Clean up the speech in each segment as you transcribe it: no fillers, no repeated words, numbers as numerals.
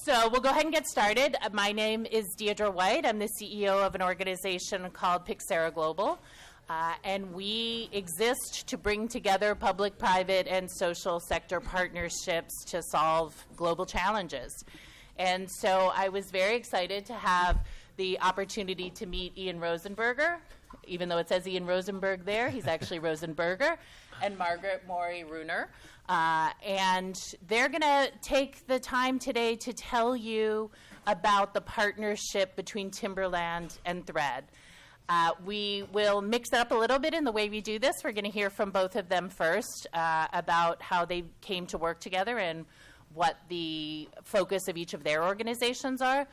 So we'll go ahead and get started. My name is Deirdre White. I'm the CEO of an organization called Pixera Global. And we exist to bring together public, private, and social sector partnerships to solve global challenges. And so I was very excited to have the opportunity to meet Ian Rosenberger. Even though it says Ian Rosenberg there, he's actually Rosenberger, and Margaret Morey-Reuner. And they're going to take the time today to tell you about the partnership between Timberland and Thread. We will mix it up a little bit in the way we do this. We're going to hear from both of them first about how they came to work together and what the focus of each of their organizations are.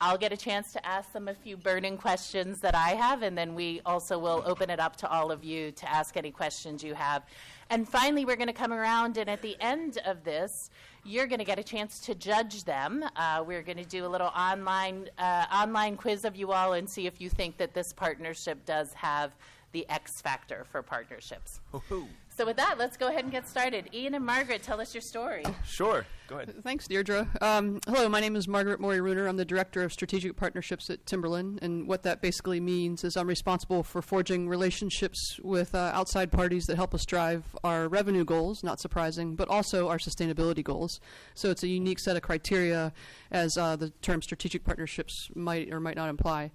I'll get a chance to ask them a few burning questions that I have, and then we also will open it up to all of you to ask any questions you have. And finally, we're going to come around, and at the end of this, you're going to get a chance to judge them. We're going to do a little online quiz of you all and see if you think that this partnership does have the X factor for partnerships. Woohoo. So with that, let's go ahead and get started. Ian and Margaret, tell us your story. Sure. Go ahead. Thanks, Deirdre. Hello, my name is Margaret Morey-Reuner. I'm the Director of Strategic Partnerships at Timberland, and what that basically means is I'm responsible for forging relationships with outside parties that help us drive our revenue goals, not surprising, but also our sustainability goals. So it's a unique set of criteria, as the term strategic partnerships might or might not imply.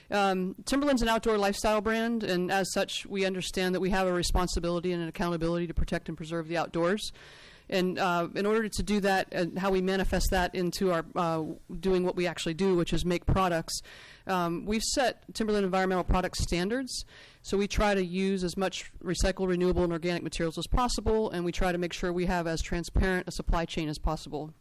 Timberland's an outdoor lifestyle brand, and as such, we understand that we have a responsibility and an accountability to protect and preserve the outdoors. And in order to do that, and how we manifest that into our doing what we actually do, which is make products, we've set Timberland environmental product standards. So we try to use as much recycled, renewable, and organic materials as possible, and we try to make sure we have as transparent a supply chain as possible.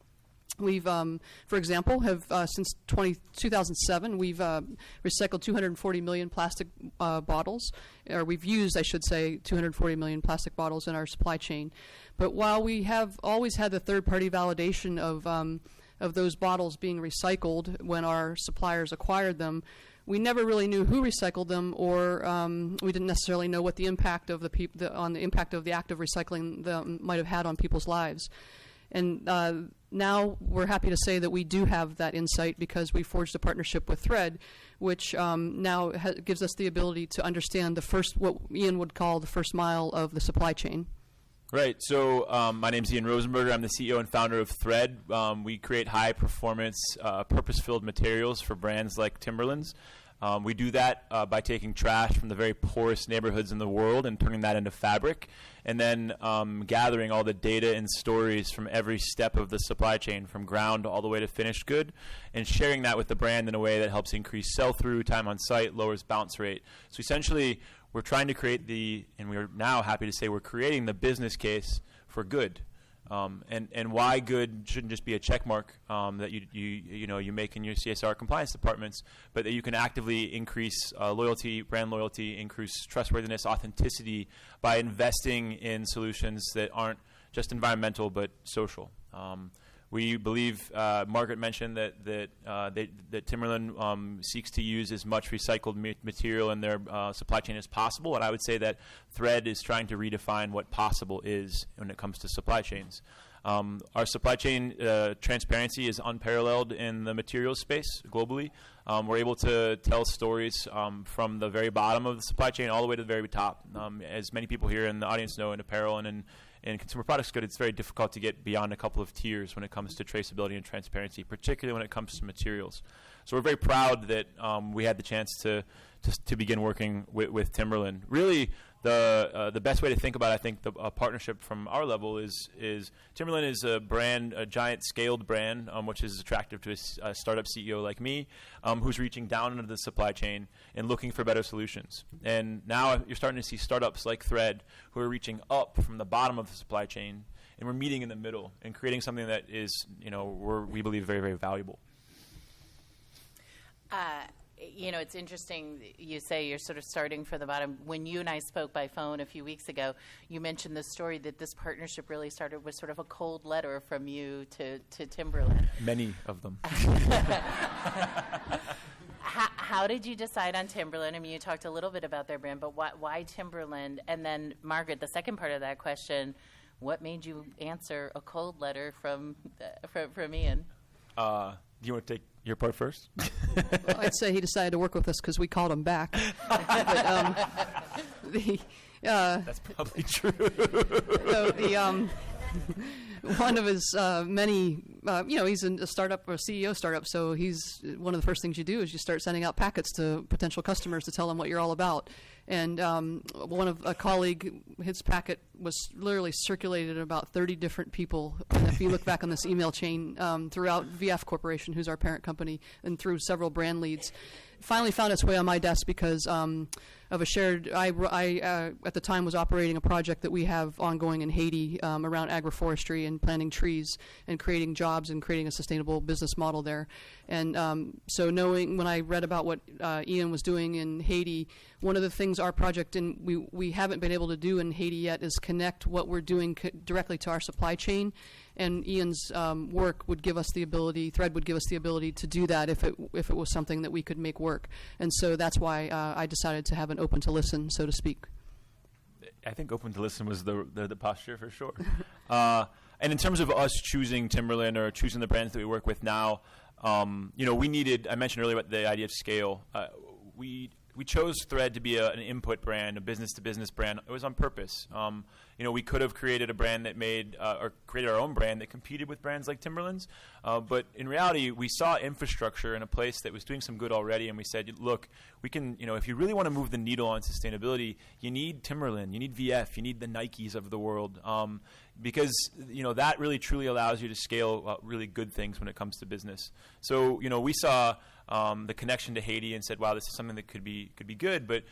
We've, for example, have since 2007, we've recycled 240 million plastic bottles, or we've used, I should say, 240 million plastic bottles in our supply chain. But while we have always had the third-party validation of those bottles being recycled when our suppliers acquired them, we never really knew who recycled them, or we didn't necessarily know what the impact of the impact of the act of recycling them might have had on people's lives. And now we're happy to say that we do have that insight because we forged a partnership with Thread, which now gives us the ability to understand the first, what Ian would call the first mile of the supply chain. Right. So my name's Ian Rosenberger. I'm the CEO and founder of Thread. We create high-performance, purpose-filled materials for brands like Timberland's. We do that by taking trash from the very poorest neighborhoods in the world and turning that into fabric, and then gathering all the data and stories from every step of the supply chain, from ground all the way to finished good, and sharing that with the brand in a way that helps increase sell-through, time on site, lowers bounce rate. So essentially, we're trying to create and we're now happy to say we're creating the business case for good. And why good shouldn't just be a check mark that you make in your CSR compliance departments, but that you can actively increase loyalty, brand loyalty, increase trustworthiness, authenticity by investing in solutions that aren't just environmental but social. We believe Margaret mentioned that Timberland seeks to use as much recycled material in their supply chain as possible, and I would say that Thread is trying to redefine what possible is when it comes to supply chains. Our supply chain transparency is unparalleled in the materials space globally. We're able to tell stories from the very bottom of the supply chain all the way to the very top. As many people here in the audience know, in apparel and in consumer products good, it's very difficult to get beyond a couple of tiers when it comes to traceability and transparency, particularly when it comes to materials. So we're very proud that we had the chance to begin working with Timberland. Really, the best way to think about, I think, a partnership from our level is Timberland is a brand, a giant scaled brand, which is attractive to a startup CEO like me, who's reaching down into the supply chain and looking for better solutions. And now you're starting to see startups like Thread who are reaching up from the bottom of the supply chain, and we're meeting in the middle and creating something that is, we believe, very, very valuable. It's interesting you say you're sort of starting from the bottom. When you and I spoke by phone a few weeks ago, you mentioned the story that this partnership really started with sort of a cold letter from you to Timberland. Many of them. How did you decide on Timberland? I mean, you talked a little bit about their brand, but why Timberland? And then, Margaret, the second part of that question, what made you answer a cold letter from Ian? Do you want to take your part first? Well, I'd say he decided to work with us because we called him back. But, That's probably true. One of his many, he's a startup or a CEO startup, so he's one of the first things you do is you start sending out packets to potential customers to tell them what you're all about. And a colleague, his packet was literally circulated to about 30 different people. And if you look back on this email chain throughout VF Corporation, who's our parent company, and through several brand leads, finally found its way on my desk because of a shared. I at the time was operating a project that we have ongoing in Haiti around agroforestry and planting trees and creating jobs and creating a sustainable business model there. And so knowing when I read about what Ian was doing in Haiti, one of the things our project and we haven't been able to do in Haiti yet is connect what we're doing directly to our supply chain. And Ian's work would give us the ability, Thread would give us the ability to do that if it was something that we could make work. And so that's why I decided to have an open to listen, so to speak. I think open to listen was the posture for sure. And in terms of us choosing Timberland or choosing the brands that we work with now, we needed, I mentioned earlier about the idea of scale. We chose Thread to be an input brand, a business-to-business brand. It was on purpose. We could have created a brand that or created our own brand that competed with brands like Timberland's. But in reality, we saw infrastructure in a place that was doing some good already, and we said, look, we can, if you really want to move the needle on sustainability, you need Timberland, you need VF, you need the Nikes of the world. Because that really truly allows you to scale really good things when it comes to business. So we saw the connection to Haiti and said, wow, this is something that could be good. But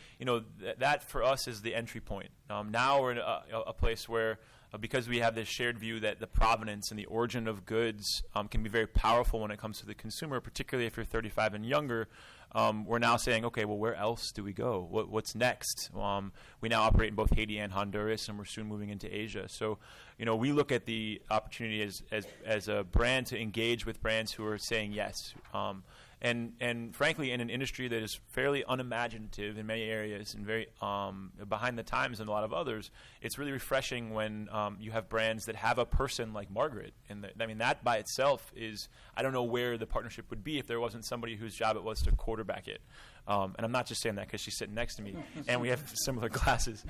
that for us is the entry point. Now we're in a place where because we have this shared view that the provenance and the origin of goods can be very powerful when it comes to the consumer, particularly if you're 35 and younger. We're now saying, okay, well, where else do we go? What's next? We now operate in both Haiti and Honduras, and we're soon moving into Asia. So, we look at the opportunity as a brand to engage with brands who are saying yes. And frankly, in an industry that is fairly unimaginative in many areas and very behind the times in a lot of others, it's really refreshing when you have brands that have a person like Margaret. And that by itself is, I don't know where the partnership would be if there wasn't somebody whose job it was to quarterback it. And I'm not just saying that because she's sitting next to me, and we have similar glasses.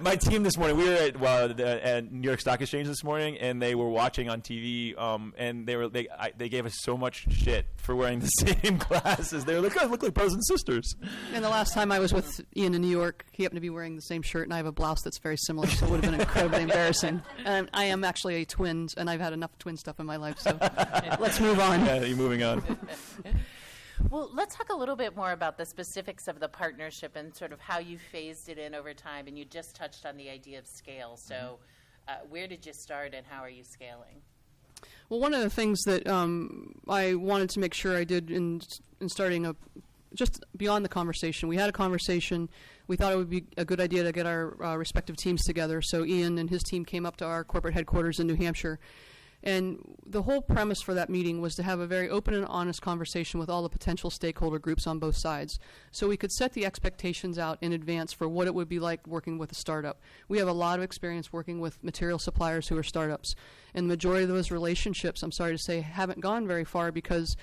My team this morning, we were at New York Stock Exchange this morning, and they were watching on TV, and they gave us so much shit for wearing the same glasses. They were like, "Oh, look like brothers and sisters." And the last time I was with Ian in New York, he happened to be wearing the same shirt, and I have a blouse that's very similar, so it would have been incredibly embarrassing. And I am actually a twin, and I've had enough twin stuff in my life, so let's move on. Yeah, you're moving on. Well, let's talk a little bit more about the specifics of the partnership and sort of how you phased it in over time. And you just touched on the idea of scale. So where did you start and how are you scaling? Well, one of the things that I wanted to make sure I did in starting just beyond the conversation, we had a conversation. We thought it would be a good idea to get our respective teams together. So Ian and his team came up to our corporate headquarters in New Hampshire. And the whole premise for that meeting was to have a very open and honest conversation with all the potential stakeholder groups on both sides. So we could set the expectations out in advance for what it would be like working with a startup. We have a lot of experience working with material suppliers who are startups. And the majority of those relationships, I'm sorry to say, haven't gone very far because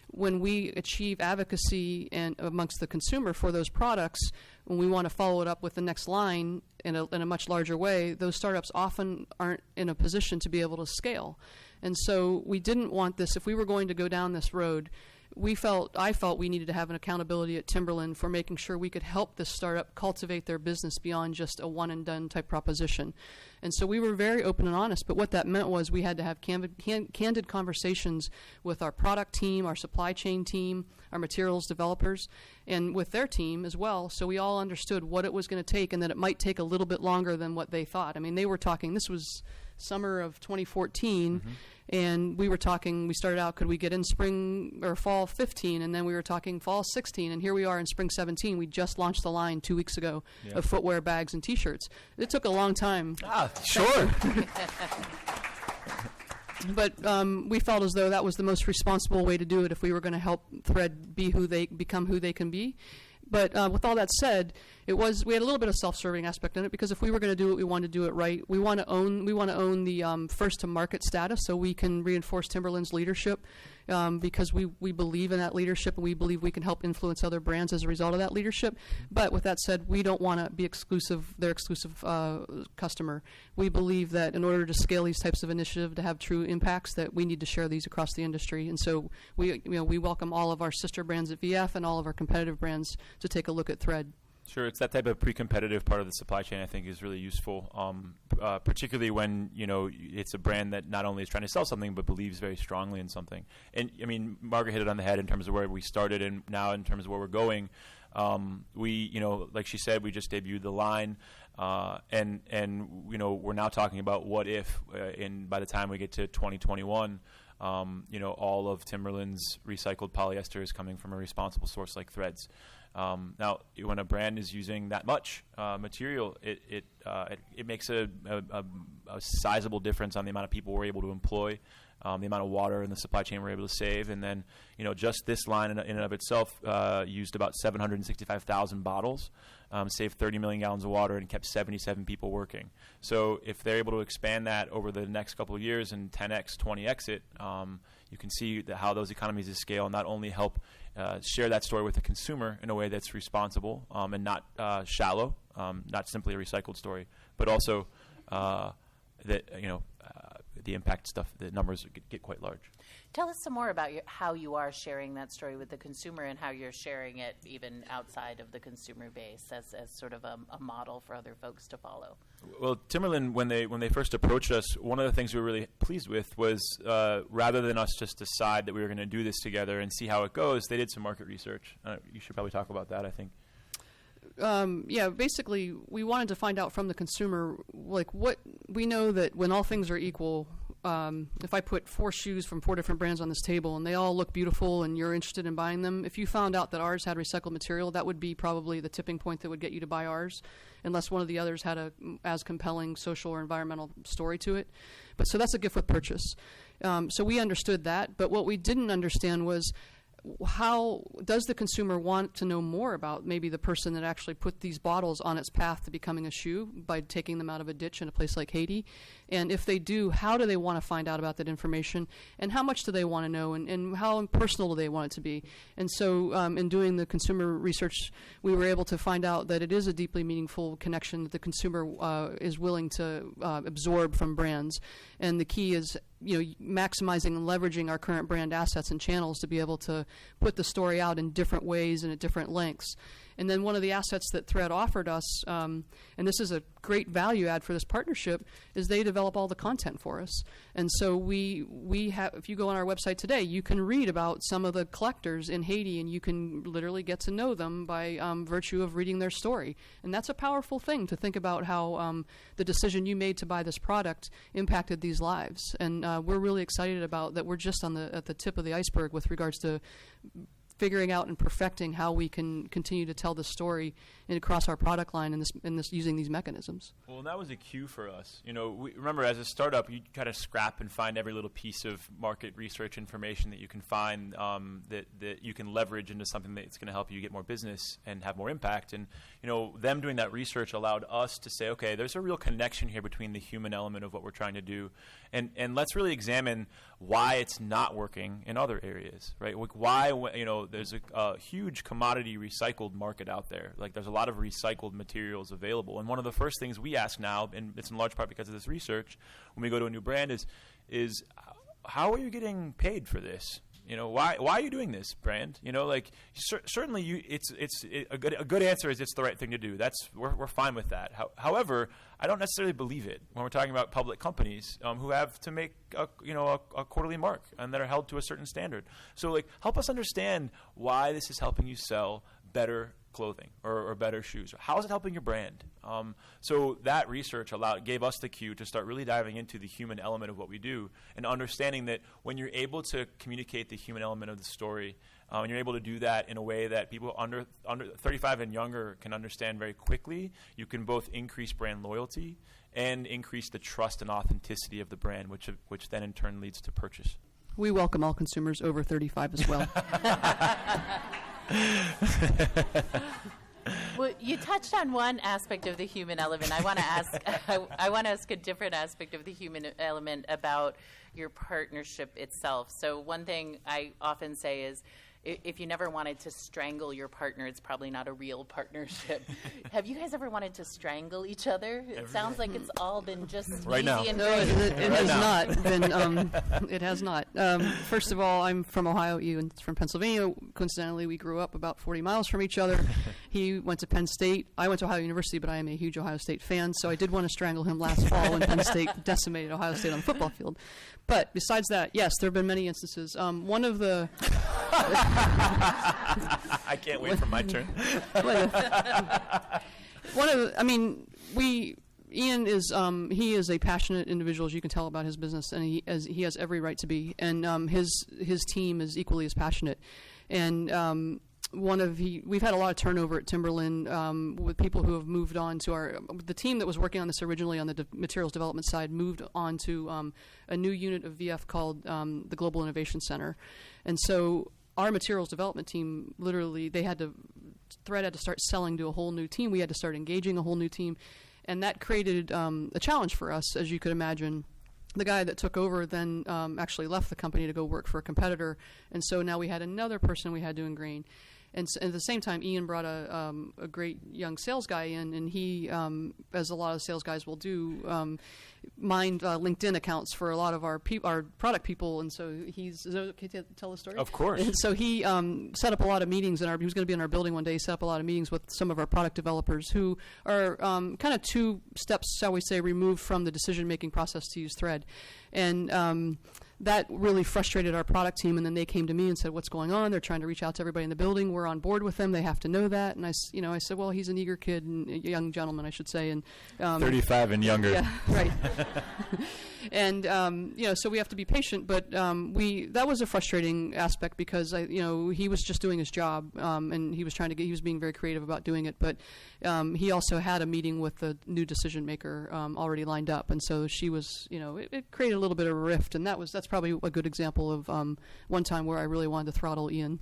when we achieve advocacy and amongst the consumer for those products, when we want to follow it up with the next line in a much larger way, those startups often aren't in a position to be able to scale. And so we didn't want this. If we were going to go down this road, I felt we needed to have an accountability at Timberland for making sure we could help this startup cultivate their business beyond just a one-and-done type proposition. And so we were very open and honest, but what that meant was we had to have candid conversations with our product team, our supply chain team, our materials developers, and with their team as well, so we all understood what it was going to take and that it might take a little bit longer than what they thought. I mean, they were talking, this was summer of 2014, and we started out, could we get in spring or fall 15, and then we were talking fall 16, and here we are in spring 17. We just launched the line 2 weeks ago of footwear, bags, and T-shirts. It took a long time. Sure. But we felt as though that was the most responsible way to do it if we were going to help Thread become who they can be. But with all that said, we had a little bit of self-serving aspect in it, because if we were going to do it, we wanted to do it right. We want to own the first to market status, so we can reinforce Timberland's leadership, because we believe in that leadership, and we believe we can help influence other brands as a result of that leadership. But with that said, we don't want to be their exclusive customer. We believe that in order to scale these types of initiatives to have true impacts, that we need to share these across the industry. And so we welcome all of our sister brands at VF and all of our competitive brands to take a look at Thread. Sure, it's that type of pre-competitive part of the supply chain I think is really useful, particularly when it's a brand that not only is trying to sell something but believes very strongly in something. And I mean, Margaret hit it on the head in terms of where we started, and now in terms of where we're going. We, like she said, we just debuted the line, and we're now talking about what if, by the time we get to 2021. All of Timberland's recycled polyester is coming from a responsible source like threads. Now, when a brand is using that much material, it makes a sizable difference on the amount of people we're able to employ, the amount of water in the supply chain we're able to save, and then just this line in and of itself used about 765,000 bottles, saved 30 million gallons of water, and kept 77 people working. So if they're able to expand that over the next couple of years and 10x, 20x it, you can see how those economies of scale not only help share that story with the consumer in a way that's responsible and not shallow, not simply a recycled story, but also that the impact stuff, the numbers get quite large. Tell us some more about how you are sharing that story with the consumer, and how you're sharing it even outside of the consumer base as sort of a model for other folks to follow. Well, Timberland, when they first approached us, one of the things we were really pleased with was rather than us just decide that we were going to do this together and see how it goes, they did some market research. You should probably talk about that, I think. Basically, we wanted to find out from the consumer, like, what we know that when all things are equal, if I put 4 shoes from 4 different brands on this table and they all look beautiful and you're interested in buying them, if you found out that ours had recycled material, that would be probably the tipping point that would get you to buy ours, unless one of the others had a as compelling social or environmental story to it. But so that's a gift with purchase. So we understood that, but what we didn't understand was, how does the consumer want to know more about maybe the person that actually put these bottles on its path to becoming a shoe by taking them out of a ditch in a place like Haiti? And if they do, how do they want to find out about that information? And how much do they want to know? And how personal do they want it to be? And so in doing the consumer research, we were able to find out that it is a deeply meaningful connection that the consumer is willing to absorb from brands. And the key is maximizing and leveraging our current brand assets and channels to be able to put the story out in different ways and at different lengths. And then one of the assets that Thread offered us, and this is a great value add for this partnership, is they develop all the content for us. And so we have, if you go on our website today, you can read about some of the collectors in Haiti, and you can literally get to know them by virtue of reading their story. And that's a powerful thing to think about, how the decision you made to buy this product impacted these lives. And we're really excited about that. We're just at the tip of the iceberg with regards to figuring out and perfecting how we can continue to tell the story across our product line in this using these mechanisms. Well, and that was a cue for us. Remember, as a startup, you try to scrap and find every little piece of market research information that you can find that you can leverage into something that's going to help you get more business and have more impact. And them doing that research allowed us to say, okay, there's a real connection here between the human element of what we're trying to do, and let's really examine why it's not working in other areas, right? Why there's a huge commodity recycled market out there. Like, there's a lot of recycled materials available. And one of the first things we ask now, and it's in large part because of this research, when we go to a new brand is how are you getting paid for this? Why are you doing this, brand? Certainly a good answer is it's the right thing to do. We're fine with that. However, I don't necessarily believe it when we're talking about public companies who have to make a quarterly mark and that are held to a certain standard. So help us understand why this is helping you sell better clothing or better shoes. How is it helping your brand? So that research gave us the cue to start really diving into the human element of what we do, and understanding that when you're able to communicate the human element of the story, and you're able to do that in a way that people under 35 and younger can understand very quickly, you can both increase brand loyalty and increase the trust and authenticity of the brand, which then in turn leads to purchase. We welcome all consumers over 35 as well. Well, you touched on one aspect of the human element. I want to ask. I want to ask a different aspect of the human element about your partnership itself. So one thing I often say is, if you never wanted to strangle your partner, it's probably not a real partnership. Have you guys ever wanted to strangle each other? It sounds like it's all been just Right easy now. and No, great. it has not been. It has not. First of all, I'm from Ohio. Ian's from Pennsylvania. Coincidentally, we grew up about 40 miles from each other. He went to Penn State. I went to Ohio University, but I am a huge Ohio State fan, so I did want to strangle him last fall when Penn State decimated Ohio State on the football field. But besides that, yes, there have been many instances. One of the I can't wait for my turn. Ian is he is a passionate individual, as you can tell about his business, and he has every right to be. And his team is equally as passionate. And we've had a lot of turnover at Timberland with people who have moved on to the team that was working on this originally on the materials development side moved on to a new unit of VF called the Global Innovation Center. And so our materials development team, literally, Thread had to start selling to a whole new team. We had to start engaging a whole new team. And that created a challenge for us, as you could imagine. The guy that took over then actually left the company to go work for a competitor. And so now we had another person we had to ingrain. And at the same time, Ian brought a great young sales guy in, and he, as a lot of sales guys will do, mined LinkedIn accounts for a lot of our product people. And so is it okay to tell the story? Of course. And so he set up a lot of meetings, he was going to be in our building one day. He set up a lot of meetings with some of our product developers who are kind of 2 steps, shall we say, removed from the decision-making process to use Thread. And that really frustrated our product team, and then they came to me and said, what's going on? They're trying to reach out to everybody in the building. We're on board with them. They have to know that. And I said, well, he's an eager kid, and a young gentleman, I should say. And 35 and younger. Yeah, right. And so we have to be patient, but that was a frustrating aspect because he was just doing his job, and he was being very creative about doing it, but he also had a meeting with the new decision maker already lined up, and so she was, it created a little bit of a rift, and that's probably a good example of one time where I really wanted to throttle Ian.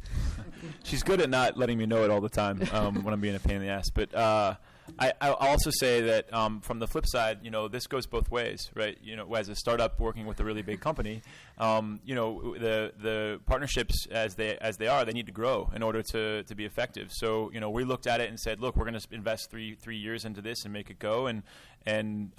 She's good at not letting me know it all the time when I'm being a pain in the ass, but I'll also say that from the flip side, this goes both ways, right? As a startup working with a really big company, the partnerships as they are, they need to grow in order to be effective. So we looked at it and said, look, we're going to invest three years into this and make it go, and when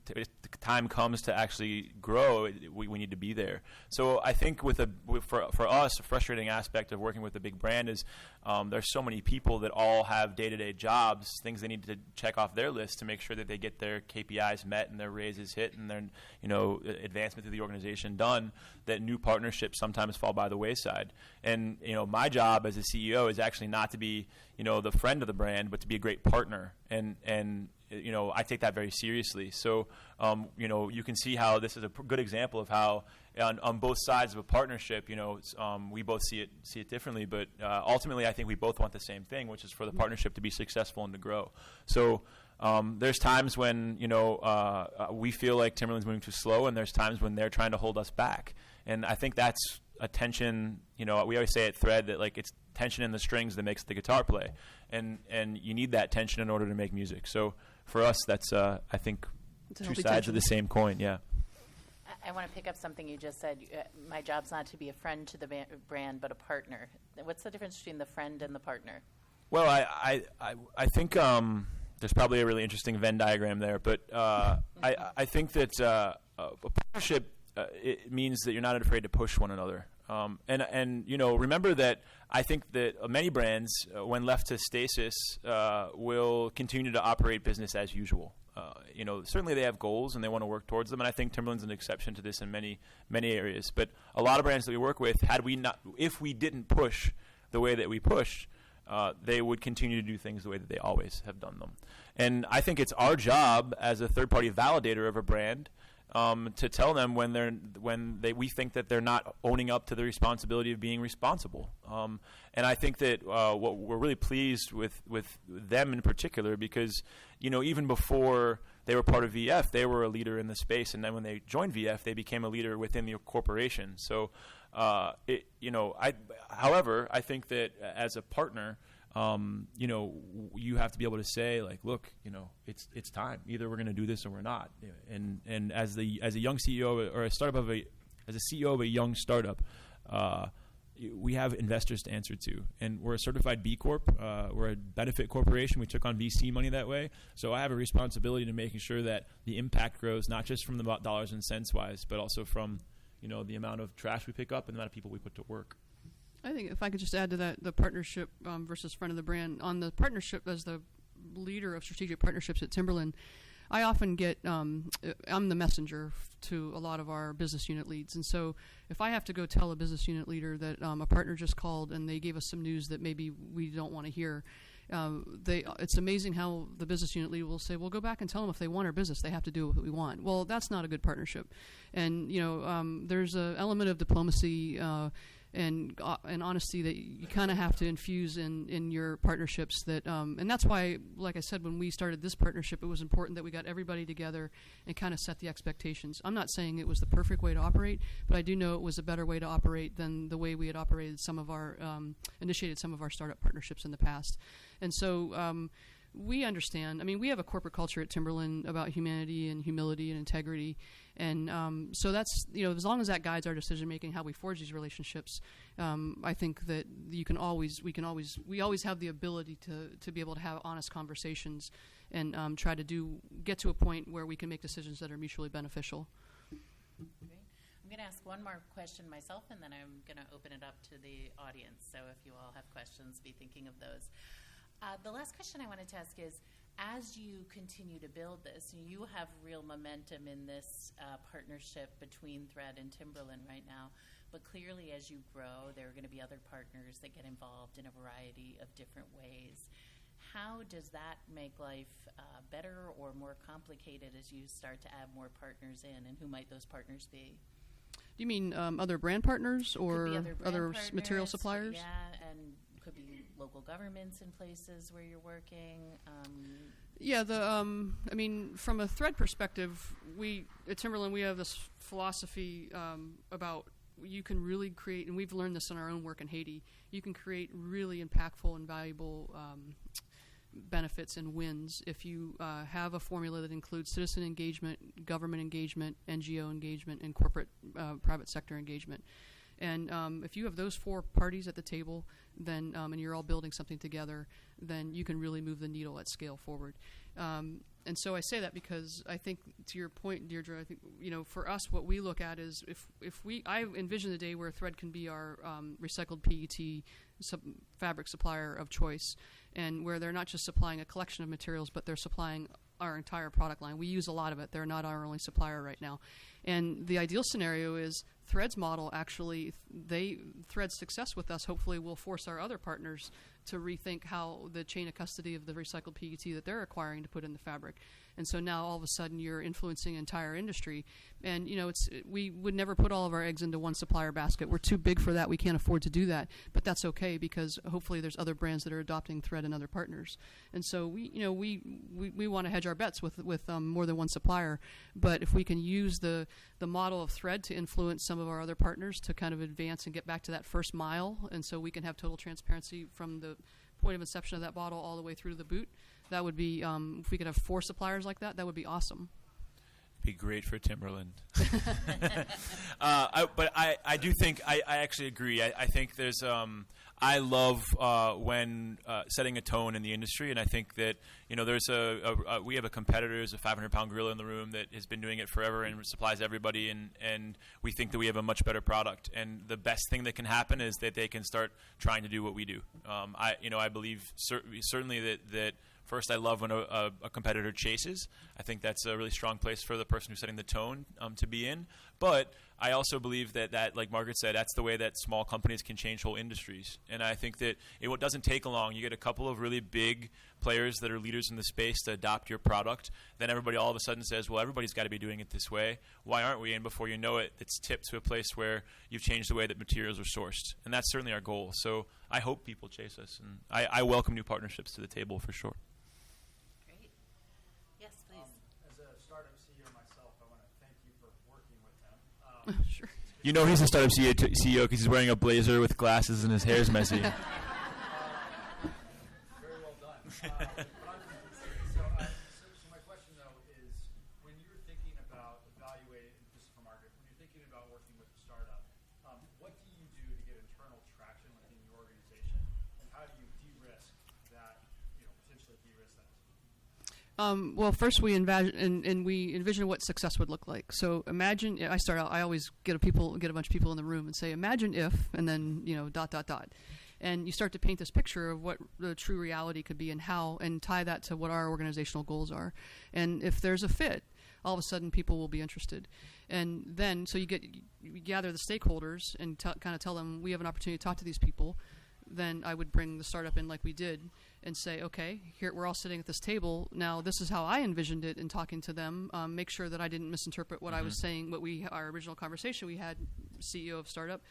the time comes to actually grow, we need to be there. So I think for us, a frustrating aspect of working with a big brand is there's so many people that all have day-to-day jobs, things they need to check off their list to make sure that they get their KPIs met and their raises hit and their advancement through the organization done, that new partnerships sometimes fall by the wayside. And my job as a CEO is actually not to be the friend of the brand, but to be a great partner. And I take that very seriously. So, you can see how this is a good example of how on both sides of a partnership, we both see it differently. But ultimately, I think we both want the same thing, which is for the partnership to be successful and to grow. So there's times when, we feel like Timberland's moving too slow, and there's times when they're trying to hold us back. And I think that's a tension. We always say at Thread that it's tension in the strings that makes the guitar play. And you need that tension in order to make music. So for us, that's, I think, two sides of the same coin, yeah. I want to pick up something you just said. My job's not to be a friend to the brand, but a partner. What's the difference between the friend and the partner? Well, I think there's probably a really interesting Venn diagram there, but I think that a partnership it means that you're not afraid to push one another. And remember that I think that many brands, when left to stasis, will continue to operate business as usual. Certainly they have goals and they want to work towards them, and I think Timberland's an exception to this in many areas. But a lot of brands that we work with, if we didn't push the way that we pushed, they would continue to do things the way that they always have done them. And I think it's our job as a third-party validator of a brand to tell them when we think that they're not owning up to the responsibility of being responsible. And I think that what we're really pleased with them in particular, because even before they were part of VF, they were a leader in the space, and then when they joined VF, they became a leader within the corporation. So However, I think that as a partner, you have to be able to say, like, look, it's time. Either we're going to do this or we're not. And as a young CEO or as a CEO of a young startup, we have investors to answer to, and we're a certified B Corp. We're a benefit corporation. We took on VC money that way, so I have a responsibility to making sure that the impact grows, not just from the dollars and cents wise, but also from the amount of trash we pick up and the amount of people we put to work. I think if I could just add to that, the partnership versus friend of the brand. On the partnership, as the leader of strategic partnerships at Timberland, I often get, I'm the messenger to a lot of our business unit leads. And so if I have to go tell a business unit leader that a partner just called and they gave us some news that maybe we don't want to hear, it's amazing how the business unit lead will say, well, go back and tell them if they want our business, they have to do what we want. Well, that's not a good partnership. And, there's an element of diplomacy and honesty that you kind of have to infuse in your partnerships. And that's why, like I said, when we started this partnership, it was important that we got everybody together and kind of set the expectations. I'm not saying it was the perfect way to operate, but I do know it was a better way to operate than the way we had operated initiated some of our startup partnerships in the past. And so we understand. I mean, we have a corporate culture at Timberland about humanity and humility and integrity. And so that's, as long as that guides our decision making, how we forge these relationships, I think that we always have the ability to be able to have honest conversations and try to get to a point where we can make decisions that are mutually beneficial. Great. I'm going to ask one more question myself, and then I'm going to open it up to the audience. So if you all have questions, be thinking of those. The last question I wanted to ask is, as you continue to build this, you have real momentum in this partnership between Thread and Timberland right now, but clearly as you grow, there are going to be other partners that get involved in a variety of different ways. How does that make life better or more complicated as you start to add more partners in, and who might those partners be? Do you mean other brand partners or other material suppliers? Yeah, and could be local governments in places where you're working. Yeah, from a Thread perspective, at Timberland we have this philosophy about you can really create, and we've learned this in our own work in Haiti. You can create really impactful and valuable benefits and wins if you have a formula that includes citizen engagement, government engagement, NGO engagement, and corporate private sector engagement. And if you have those four parties at the table, then and you're all building something together, then you can really move the needle at scale forward. And so I say that because I think, to your point, Deirdre, I think for us, what we look at is I envision the day where Thread can be our recycled PET fabric supplier of choice, and where they're not just supplying a collection of materials, but they're supplying our entire product line. We use a lot of it. They're not our only supplier right now. And the ideal scenario is Thread's model actually, Thread's success with us hopefully will force our other partners to rethink how the chain of custody of the recycled PET that they're acquiring to put in the fabric. And so now all of a sudden you're influencing an entire industry. And we would never put all of our eggs into one supplier basket. We're too big for that. We can't afford to do that. But that's okay, because hopefully there's other brands that are adopting Thread and other partners. And so we want to hedge our bets with more than one supplier. But if we can use the model of Thread to influence some of our other partners to kind of advance and get back to that first mile, and so we can have total transparency from the point of inception of that bottle all the way through to the boot, that would be, if we could have 4 suppliers like that would be awesome. Be great for Timberland. But I do think I actually agree. I think there's I love when setting a tone in the industry, and I think that there's we have a competitor who's a 500-pound gorilla in the room that has been doing it forever and supplies everybody, and we think that we have a much better product. And the best thing that can happen is that they can start trying to do what we do. I believe certainly that. First, I love when a competitor chases. I think that's a really strong place for the person who's setting the tone to be in. But I also believe that, like Margaret said, that's the way that small companies can change whole industries. And I think that it doesn't take long. You get a couple of really big players that are leaders in the space to adopt your product. Then everybody all of a sudden says, well, everybody's got to be doing it this way. Why aren't we? And before you know it, it's tipped to a place where you've changed the way that materials are sourced. And that's certainly our goal. So I hope people chase us. And I welcome new partnerships to the table for sure. As a startup CEO myself, I want to thank you for working with them. Sure. It's You know he's a startup CEO because he's wearing a blazer with glasses and his hair's messy. Very well done. So my question, though, is when you're thinking about evaluating, this is for Margaret, when you're thinking about working with a startup, what do you do to get internal traction within your organization, and how do you de-risk that, potentially de-risk that? Well, first we envision what success would look like. So imagine, I start out, I always get a bunch of people in the room and say, imagine if, and then, dot. And you start to paint this picture of what the true reality could be and how, and tie that to what our organizational goals are. And if there's a fit, all of a sudden people will be interested. And then, so you gather the stakeholders and kind of tell them, we have an opportunity to talk to these people. Then I would bring the startup in like we did and say, okay, here we're all sitting at this table. Now this is how I envisioned it in talking to them. Make sure that I didn't misinterpret what I was saying, our original conversation we had, CEO of startup.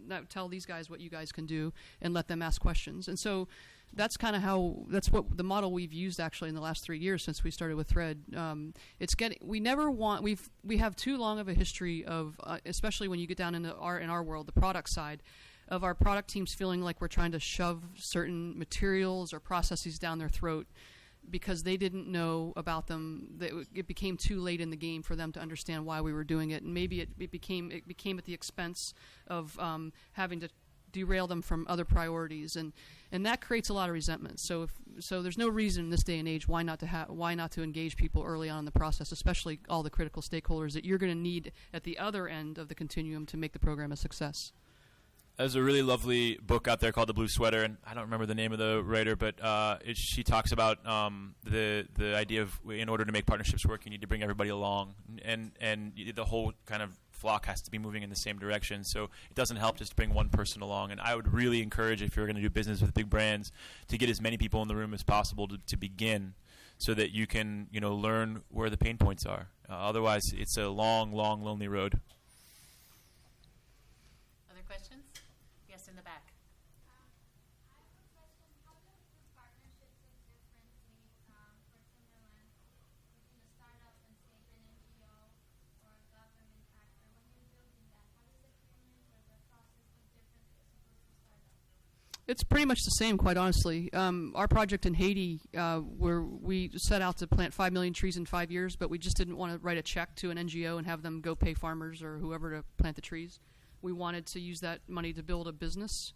Now tell these guys what you guys can do and let them ask questions. And so that's kind of that's what the model we've used actually in the last 3 years since we started with Thread. We have too long of a history of, especially when you get down into our world, the product side, of our product teams feeling like we're trying to shove certain materials or processes down their throat because they didn't know about them. It became too late in the game for them to understand why we were doing it, and maybe it became at the expense of having to derail them from other priorities, and that creates a lot of resentment. So there's no reason in this day and age why not to engage people early on in the process, especially all the critical stakeholders that you're going to need at the other end of the continuum to make the program a success. There's a really lovely book out there called The Blue Sweater, and I don't remember the name of the writer, but she talks about the idea of, in order to make partnerships work, you need to bring everybody along, and the whole kind of flock has to be moving in the same direction. So it doesn't help just to bring one person along. And I would really encourage, if you're going to do business with big brands, to get as many people in the room as possible to begin, so that you can learn where the pain points are. Otherwise, it's a long, lonely road. Other questions? Yes, in the back. I have a question. How do the partnerships look differently for Timberland between a startup and, say, an NGO or a government actor? When you're building that, how does the payment or the process look differently as opposed to startup? It's pretty much the same, quite honestly. Our project in Haiti, where we set out to plant 5 million trees in 5 years, but we just didn't want to write a check to an NGO and have them go pay farmers or whoever to plant the trees. We wanted to use that money to build a business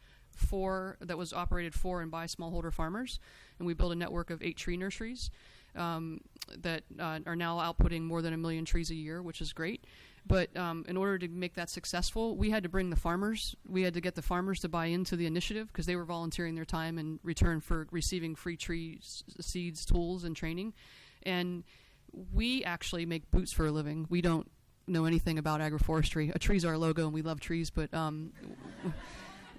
that was operated for and by smallholder farmers, and we built a network of 8 tree nurseries that are now outputting more than 1 million trees a year, which is great. But in order to make that successful, we had to bring the farmers. We had to get the farmers to buy into the initiative because they were volunteering their time in return for receiving free tree seeds, tools, and training. And we actually make boots for a living. We don't know anything about agroforestry. A tree's our logo, and we love trees, but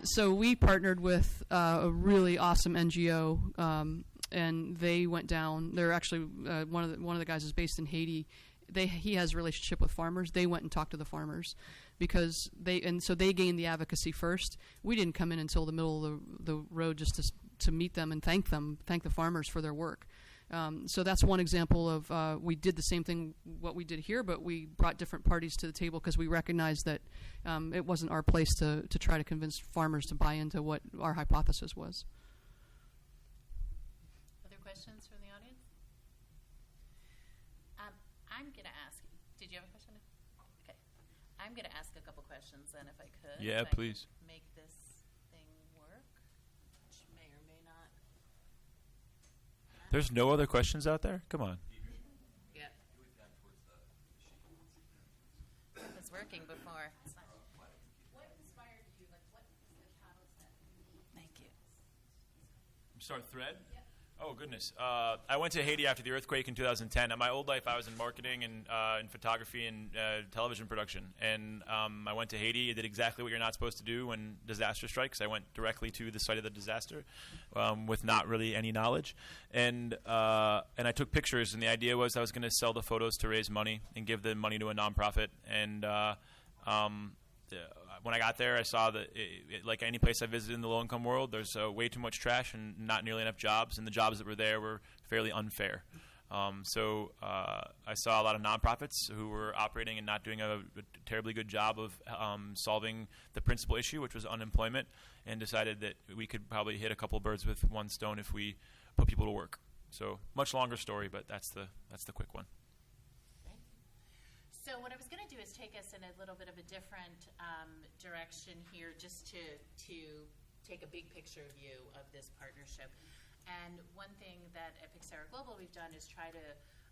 so we partnered with a really awesome NGO, and they went down. They're actually one of the guys is based in Haiti. He has a relationship with farmers. They went and talked to the farmers because they gained the advocacy first. We didn't come in until the middle of the road just to meet them and thank the farmers for their work. So that's one example of we did the same thing what we did here, but we brought different parties to the table because we recognized that it wasn't our place to try to convince farmers to buy into what our hypothesis was. Other questions from the audience? I'm going to ask. Did you have a question? Okay. I'm going to ask a couple questions then, if I could. Yeah, if I please. could make this thing work, which may or may not. There's no other questions out there? Come on. Yeah. It was working before. What inspired you? Like, what is the catalyst that you Thank you. Start Thread? Yep. Oh, goodness. I went to Haiti after the earthquake in 2010. In my old life, I was in marketing and in photography and television production. And I went to Haiti. I did exactly what you're not supposed to do when disaster strikes. I went directly to the site of the disaster with not really any knowledge. And I took pictures, and the idea was I was going to sell the photos to raise money and give the money to a nonprofit. And when I got there, I saw that, like any place I visited in the low-income world, there's way too much trash and not nearly enough jobs, and the jobs that were there were fairly unfair. So I saw a lot of nonprofits who were operating and not doing a terribly good job of solving the principal issue, which was unemployment, and decided that we could probably hit a couple birds with one stone if we put people to work. So much longer story, but that's the quick one. So what I was going to do is take us in a little bit of a different direction here, just to take a big picture view of this partnership. And one thing that at Pixera Global we've done is try to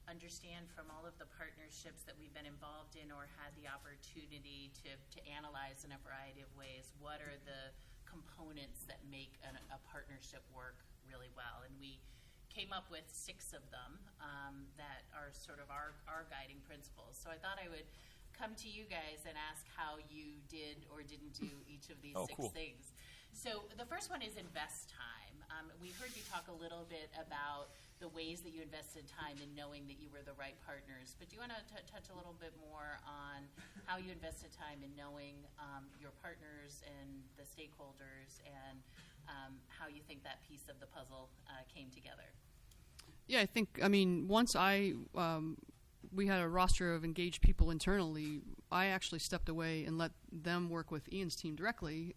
understand from all of the partnerships that we've been involved in or had the opportunity to analyze in a variety of ways, what are the components that make a partnership work really well. And we came up with 6 of them that are sort of our guiding principles. So I thought I would come to you guys and ask how you did or didn't do each of these 6 cool. things. So the first one is invest time. We heard you talk a little bit about the ways that you invested time in knowing that you were the right partners. But do you want to touch a little bit more on how you invested time in knowing your partners and the stakeholders and how you think that piece of the puzzle came together? Yeah, I mean, once we had a roster of engaged people internally, I actually stepped away and let them work with Ian's team directly,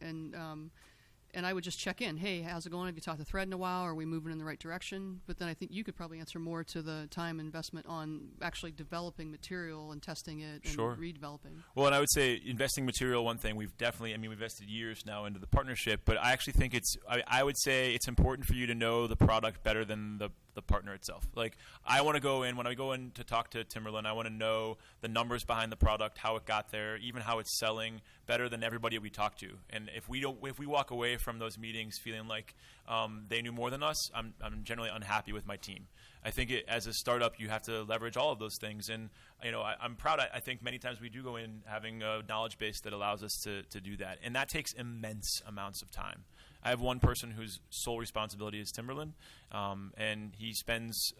and I would just check in. Hey, how's it going? Have you talked to Thread in a while? Are we moving in the right direction? But then I think you could probably answer more to the time investment on actually developing material and testing it and Sure. redeveloping. Well, and I would say investing material, one thing we've invested years now into the partnership, but I actually think I would say it's important for you to know the product better than the partner itself. Like, I want to go in, when I go in to talk to Timberland, I want to know the numbers behind the product, how it got there, even how it's selling better than everybody we talk to. And if we walk away from those meetings feeling like they knew more than us, I'm generally unhappy with my team. I think as a startup, you have to leverage all of those things. And, I'm proud. I think many times we do go in having a knowledge base that allows us to do that. And that takes immense amounts of time. I have one person whose sole responsibility is Timberland, and he spends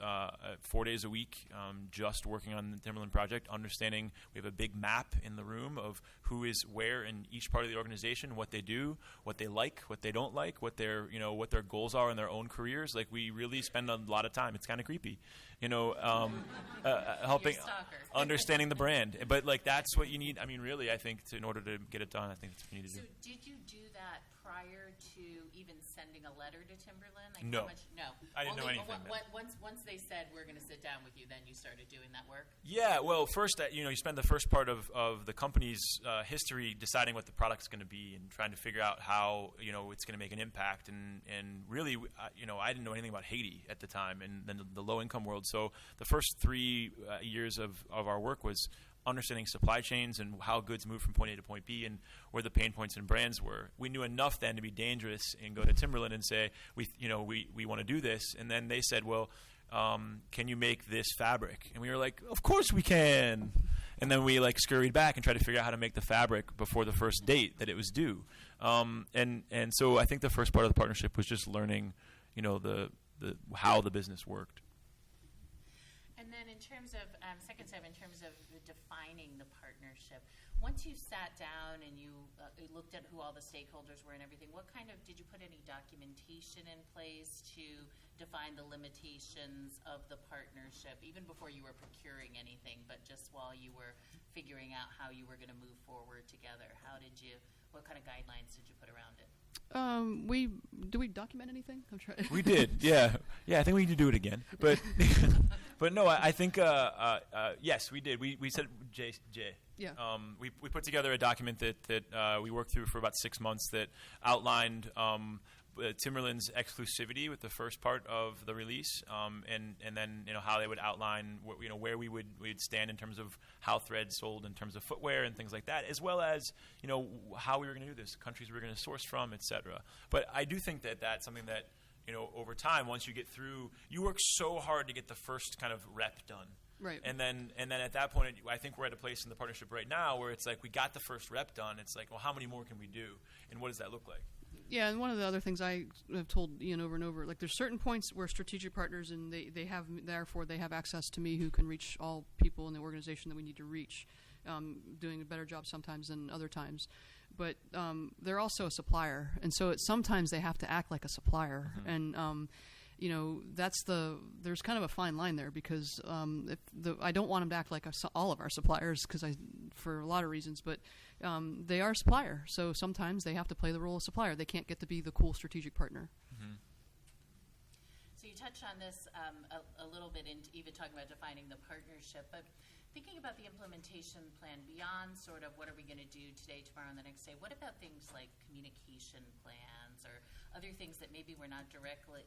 4 days a week just working on the Timberland project, understanding we have a big map in the room of who is where in each part of the organization, what they do, what they like, what they don't like, what their goals are in their own careers. Like, we really spend a lot of time. It's kind of creepy, helping understanding the brand. But like, that's what you need. I mean, really, I think in order to get it done, I think that's what you need to do. So did you do that prior to even sending a letter to Timberland? Like, No. No. I didn't know anything. Once they said, we're going to sit down with you, then you started doing that work? Yeah, well, first, you spend the first part of the company's history deciding what the product's going to be and trying to figure out how, it's going to make an impact. And really, I didn't know anything about Haiti at the time and then the low-income world. So the first 3 years of our work was understanding supply chains and how goods move from point A to point B and where the pain points and brands were. We knew enough then to be dangerous and go to Timberland and say, we want to do this. And then they said, well, can you make this fabric? And we were like, of course we can. And then we scurried back and tried to figure out how to make the fabric before the first date that it was due. And so I think the first part of the partnership was just learning, how the business worked. And then in terms of, second step, in terms of defining the partnership, once you sat down and you looked at who all the stakeholders were and everything, did you put any documentation in place to define the limitations of the partnership, even before you were procuring anything, but just while you were figuring out how you were going to move forward together? What kind of guidelines did you put around it? Do we document anything? I'm trying. We did, yeah. I think we need to do it again, but but no, I think yes, we did. We said Jay. Yeah. We put together a document that we worked through for about 6 months that outlined Timberland's exclusivity with the first part of the release, and then how they would outline where we'd stand in terms of how Thread sold in terms of footwear and things like that, as well as how we were going to do this, countries we were going to source from, etc. But I do think that that's something that over time, once you get through, you work so hard to get the first kind of rep done. Right. And then at that point, I think we're at a place in the partnership right now where it's like we got the first rep done. It's like, well, how many more can we do, and what does that look like? Yeah, and one of the other things I have told Ian over and over, there's certain points where strategic partners and they have access to me who can reach all people in the organization that we need to reach, doing a better job sometimes than other times. But they're also a supplier, and so sometimes they have to act like a supplier. Mm-hmm. And there's kind of a fine line there, because I don't want them to act like all of our suppliers, for a lot of reasons, but they are a supplier, so sometimes they have to play the role of supplier. They can't get to be the cool strategic partner. Mm-hmm. So you touched on this a little bit in even talking about defining the partnership, but thinking about the implementation plan beyond sort of what are we going to do today, tomorrow, and the next day, what about things like communication plans or other things that maybe were not directly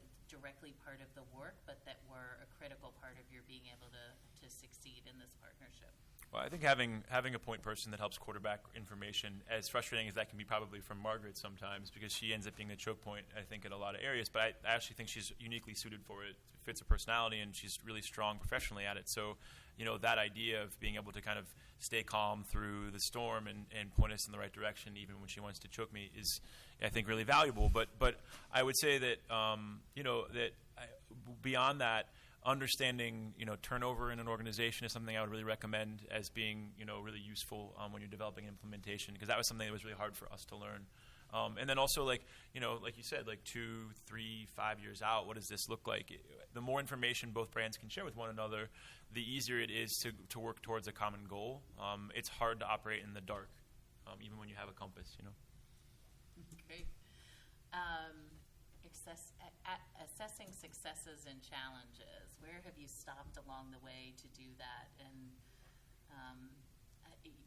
part of the work, but that were a critical part of your being able to succeed in this partnership? Well, I think having a point person that helps quarterback information, as frustrating as that can be probably from Margaret sometimes, because she ends up being the choke point, I think, in a lot of areas. But I actually think she's uniquely suited for it. It fits her personality, and she's really strong professionally at it. So, that idea of being able to kind of stay calm through the storm and point us in the right direction, even when she wants to choke me, is, I think, really valuable. But I would say that, beyond that, understanding, turnover in an organization is something I would really recommend as being, really useful when you're developing implementation, because that was something that was really hard for us to learn. And then also, like you said, 2, 3, 5 years out, what does this look like? The more information both brands can share with one another, the easier it is to work towards a common goal. It's hard to operate in the dark, even when you have a compass, Great. Assessing successes and challenges. Where have you stopped along the way to do that? And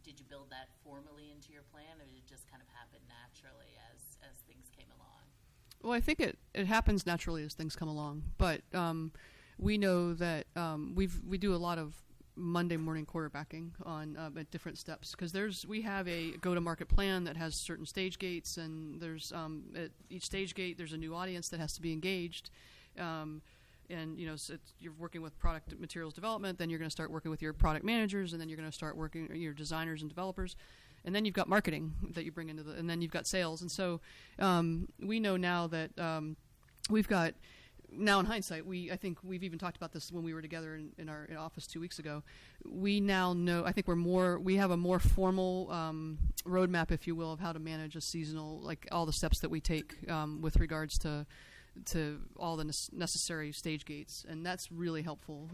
did you build that formally into your plan, or did it just kind of happen naturally as things came along? Well, I think it happens naturally as things come along, but we know that we do a lot of Monday morning quarterbacking on at different steps, because we have a go-to-market plan that has certain stage gates, and there's at each stage gate there's a new audience that has to be engaged, and so you're working with product materials development, then you're going to start working with your product managers, and then you're going to start working your designers and developers, and then you've got marketing that you bring into and then you've got sales, and so we know now that we've got. Now, in hindsight, I think we've even talked about this when we were together in our office 2 weeks ago. We now know, I think we have a more formal roadmap, if you will, of how to manage a seasonal, like all the steps that we take with regards to all the necessary stage gates, and that's really helpful.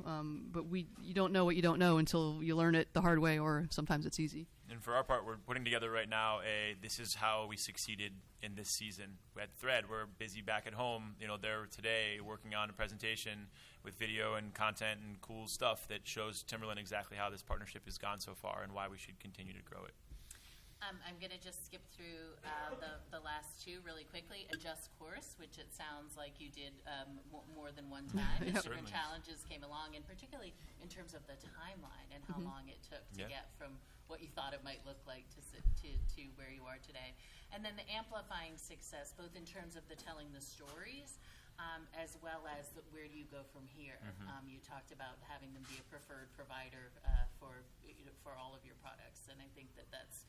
But you don't know what you don't know until you learn it the hard way, or sometimes it's easy. And for our part, we're putting together right now this is how we succeeded in this season. At Thread, we're busy back at home. They're today working on a presentation with video and content and cool stuff that shows Timberland exactly how this partnership has gone so far and why we should continue to grow it. I'm going to just skip through the last two really quickly. Adjust course, which it sounds like you did more than one time. Yep. Different challenges came along, and particularly in terms of the timeline and how long it took to get from what you thought it might look like to where you are today. And then the amplifying success, both in terms of the telling the stories, as well as where do you go from here. You talked about having them be a preferred provider for all of your products, and I think that's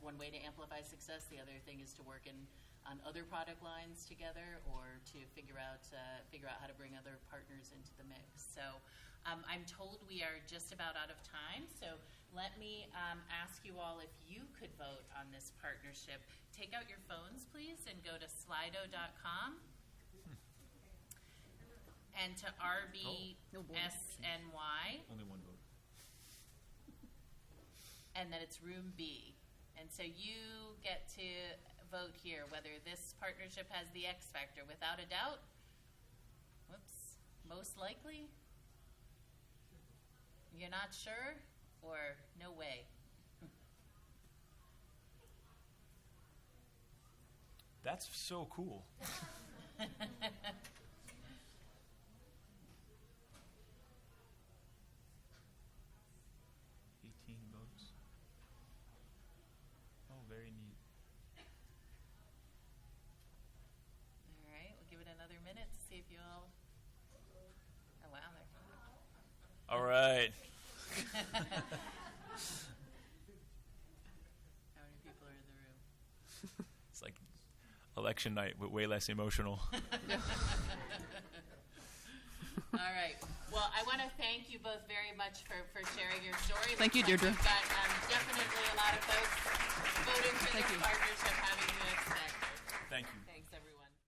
one way to amplify success. The other thing is to work on other product lines together, or to figure out how to bring other partners into the mix. So I'm told we are just about out of time. So let me ask you all if you could vote on this partnership. Take out your phones, please, and go to slido.com and to RBSNY. Only one vote. And then it's room B. And so you get to vote here whether this partnership has the X factor. Without a doubt, most likely, you're not sure, or no way. That's so cool. 18 votes. Oh, very neat. All right, we'll give it another minute to see if you all. Oh wow, All right. How many people are in the room? It's like election night, but way less emotional. All right. Well, I want to thank you both very much for sharing your story. Thank you, Deirdre. We've got definitely a lot of folks voting for this partnership having the X factor. Thank you.